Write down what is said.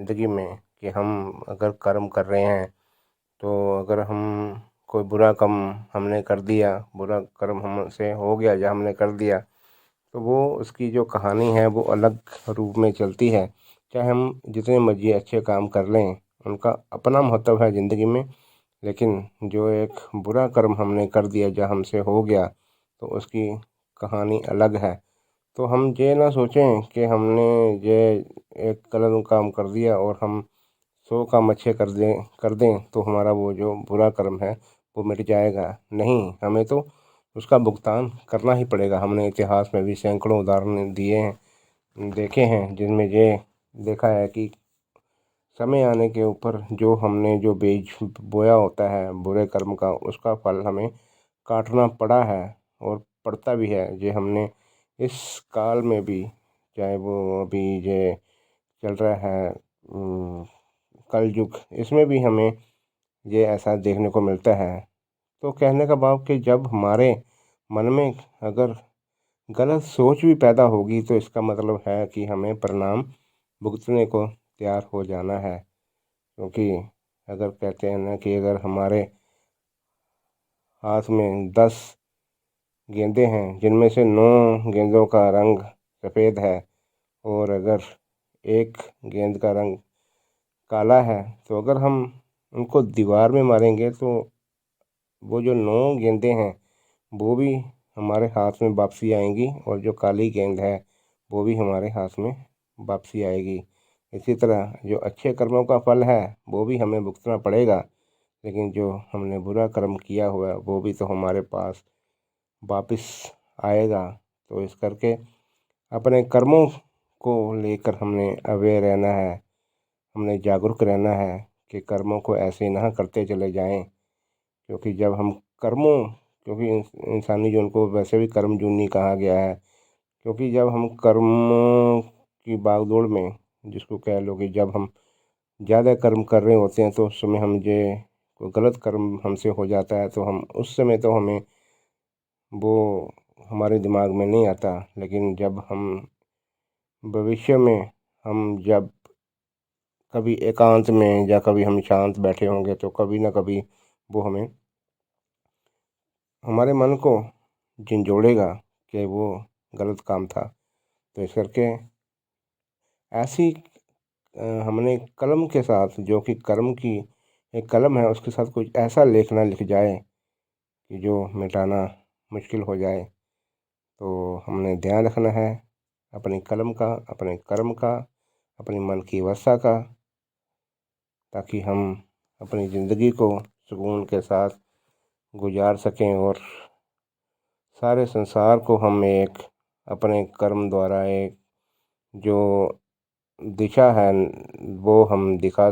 ज़िंदगी में कि हम अगर कर्म कर रहे हैं, तो अगर हम कोई बुरा काम हमने कर दिया, बुरा कर्म हमसे हो गया या हमने कर दिया, तो वो उसकी जो कहानी है वो अलग रूप में चलती है। चाहे हम जितने मर्जी अच्छे काम कर लें, उनका अपना महत्व है ज़िंदगी में। लेकिन जो एक बुरा कर्म हमने कर दिया या हमसे हो गया, तो उसकी कहानी अलग है। तो हम ये ना सोचें कि हमने ये एक गलत काम कर दिया और हम 100 काम अच्छे कर दें तो हमारा वो जो बुरा कर्म है वो मिट जाएगा। नहीं, हमें तो उसका भुगतान करना ही पड़ेगा। हमने इतिहास में भी सैकड़ों उदाहरण दिए हैं, देखे हैं, जिनमें ये देखा है कि समय आने के ऊपर जो हमने जो बीज बोया होता है बुरे कर्म का, उसका फल हमें काटना पड़ा है और पड़ता भी है। ये हमने इस काल में भी, चाहे वो अभी ये चल रहा है कल युग, इसमें भी हमें ये ऐसा देखने को मिलता है। तो कहने का भाव कि जब हमारे मन में अगर गलत सोच भी पैदा होगी, तो इसका मतलब है कि हमें परिणाम भुगतने को तैयार हो जाना है। क्योंकि अगर कहते हैं ना कि अगर हमारे हाथ में 10 गेंदे हैं, जिनमें से 9 गेंदों का रंग सफ़ेद है, और अगर एक गेंद का रंग काला है, तो अगर हम उनको दीवार में मारेंगे तो वो जो 9 गेंदें हैं वो भी हमारे हाथ में वापसी आएंगी, और जो काली गेंद है वो भी हमारे हाथ में वापसी आएगी। इसी तरह जो अच्छे कर्मों का फल है वो भी हमें भुगतना पड़ेगा, लेकिन जो हमने बुरा कर्म किया हुआ है वो भी तो हमारे पास वापस आएगा। तो इस करके अपने कर्मों को लेकर हमने अवेयर रहना है, हमने जागरूक रहना है कि कर्मों को ऐसे ना करते चले जाएं। क्योंकि जब हम कर्मों क्योंकि इंसानी जीवन को वैसे भी कर्म जूनी कहा गया है। क्योंकि जब हम कर्मों की भागदौड़ में, जिसको कह लो कि जब हम ज़्यादा कर्म कर रहे होते हैं, तो उस समय हम ये कोई गलत कर्म हमसे हो जाता है, तो हम उस समय तो हमें वो हमारे दिमाग में नहीं आता। लेकिन जब हम भविष्य में, हम जब कभी एकांत में या कभी हम शांत बैठे होंगे, तो कभी ना कभी वो हमें हमारे मन को झिंझोड़ेगा कि वो गलत काम था। तो इस करके ऐसी हमने कलम के साथ, जो कि कर्म की एक कलम है, उसके साथ कुछ ऐसा लेखना लिख जाए कि जो मिटाना मुश्किल हो जाए। तो हमने ध्यान रखना है अपनी कलम का, अपने कर्म का, अपनी मन की अवस्था का, ताकि हम अपनी ज़िंदगी को सुकून के साथ गुजार सकें, और सारे संसार को हम एक अपने कर्म द्वारा एक जो दिशा है वो हम दिखा